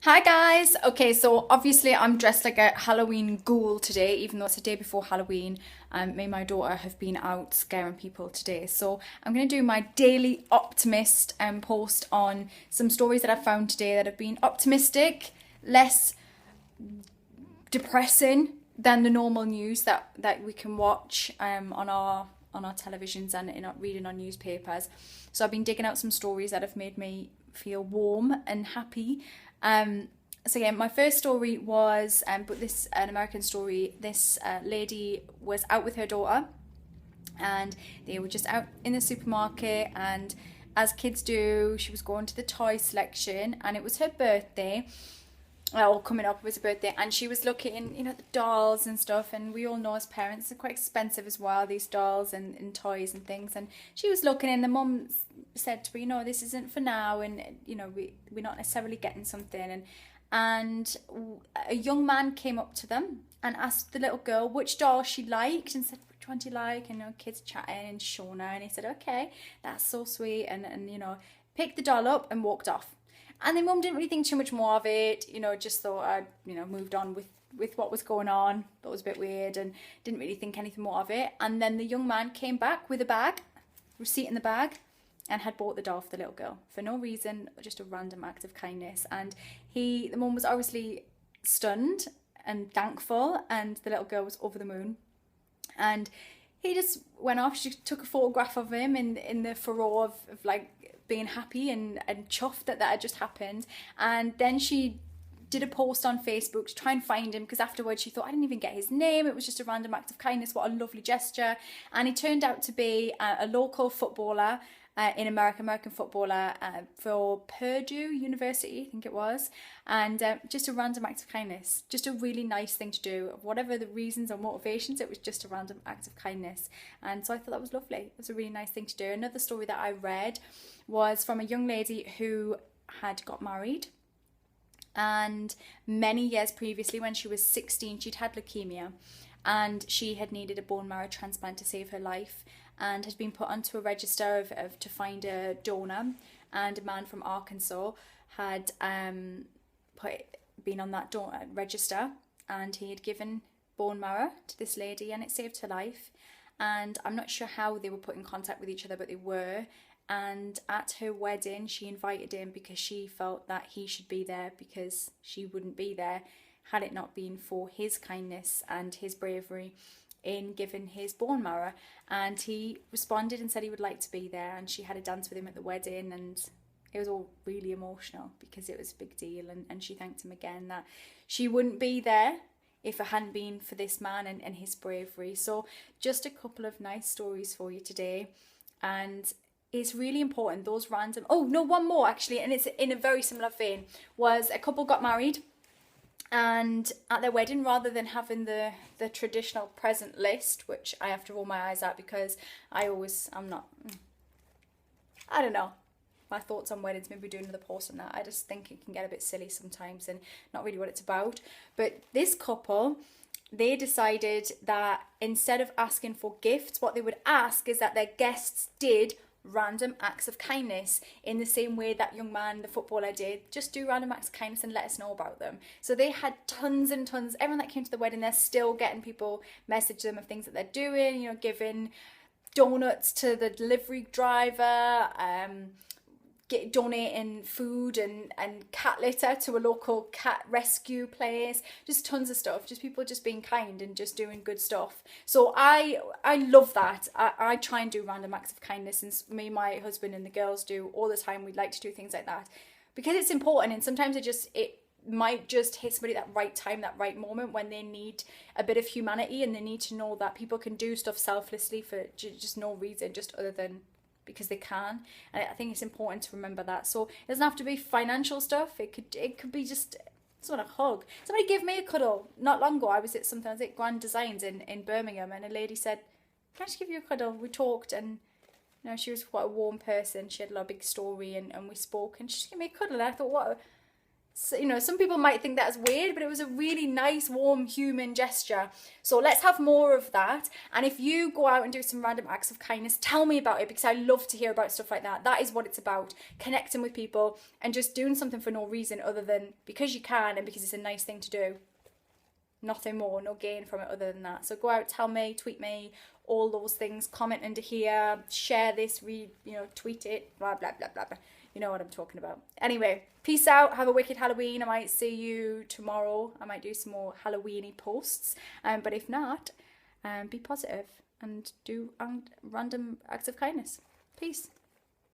Hi guys! Okay, so obviously I'm dressed like a Halloween ghoul today, even though it's the day before Halloween. Me and my daughter have been out scaring people today. So I'm going to do my Daily Optimist post on some stories that I found today that have been optimistic, less depressing than the normal news that we can watch on our televisions and reading our newspapers. So I've been digging out some stories that have made me feel warm and happy. So yeah, my first story was, but this an American story. This lady was out with her daughter, and they were just out in the supermarket. And as kids do, she was going to the toy selection, and it was her birthday. Well, coming up was a birthday, and she was looking, the dolls and stuff. And we all know as parents, they're quite expensive as well, these dolls and toys and things. And she was looking, and the mum said to her, this isn't for now, and we're not necessarily getting something. And a young man came up to them and asked the little girl which doll she liked, and said, "Which one do you like?" And kids chatting and showing her, and he said, "Okay, that's so sweet," and picked the doll up and walked off. And the mum didn't really think too much more of it, just thought I'd, moved on with what was going on. That was a bit weird and didn't really think anything more of it. And then the young man came back with a bag, receipt in the bag, and had bought the doll for the little girl for no reason, just a random act of kindness. And the mum was obviously stunned and thankful, and the little girl was over the moon. And he just went off. She took a photograph of him in the furore of like being happy and chuffed that had just happened. And then she did a post on Facebook to try and find him, because afterwards she thought, I didn't even get his name. It was just a random act of kindness. What a lovely gesture. And he turned out to be a local footballer in American footballer for Purdue University, I think it was. And just a random act of kindness. Just a really nice thing to do. Whatever the reasons or motivations, it was just a random act of kindness. And so I thought that was lovely. It was a really nice thing to do. Another story that I read was from a young lady who had got married. And many years previously, when she was 16, she'd had leukemia. And she had needed a bone marrow transplant to save her life, and had been put onto a register to find a donor. And a man from Arkansas had been on that donor register, and he had given bone marrow to this lady, and it saved her life. And I'm not sure how they were put in contact with each other, but they were. And at her wedding, she invited him because she felt that he should be there, because she wouldn't be there had it not been for his kindness and his bravery in giving his bone marrow. And he responded and said he would like to be there, and she had a dance with him at the wedding, and it was all really emotional because it was a big deal. And she thanked him again that she wouldn't be there if it hadn't been for this man and his bravery. So just a couple of nice stories for you today. And it's really important, those random... Oh, no, one more actually, and it's in a very similar vein. Was a couple got married, and at their wedding, rather than having the traditional present list, which I have to roll my eyes at because I don't know, my thoughts on weddings, maybe do another post on that. I just think it can get a bit silly sometimes and not really what it's about. But this couple, they decided that instead of asking for gifts, what they would ask is that their guests did random acts of kindness in the same way that young man, the footballer, did. Just do random acts of kindness and let us know about them. So they had tons and tons. Everyone that came to the wedding, they're still getting people message them of things that they're doing, giving donuts to the delivery driver, donating food and cat litter to a local cat rescue place. Just tons of stuff. Just people just being kind and just doing good stuff. So I love that. I try and do random acts of kindness, and me, my husband and the girls do all the time. We'd like to do things like that because it's important, and sometimes it might just hit somebody at that right time, that right moment when they need a bit of humanity, and they need to know that people can do stuff selflessly for just no reason, just other than because they can. And I think it's important to remember that. So it doesn't have to be financial stuff. It could be just sort of hug. Somebody gave me a cuddle not long ago. I was at Grand Designs in Birmingham, and a lady said, "Can I just give you a cuddle?" We talked, and she was quite a warm person. She had a big story, and we spoke, and she just gave me a cuddle. And I thought, So, you know, some people might think that's weird, but it was a really nice, warm, human gesture. So let's have more of that. And if you go out and do some random acts of kindness, tell me about it, because I love to hear about stuff like that. That is what it's about, connecting with people and just doing something for no reason other than because you can and because it's a nice thing to do. Nothing more, no gain from it other than that. So go out, tell me, tweet me, all those things, comment under here, share this, tweet it, blah, blah, blah, blah, blah. You know what I'm talking about. Anyway, peace out. Have a wicked Halloween. I might see you tomorrow. I might do some more Halloween-y posts. But if not, be positive and do random acts of kindness. Peace.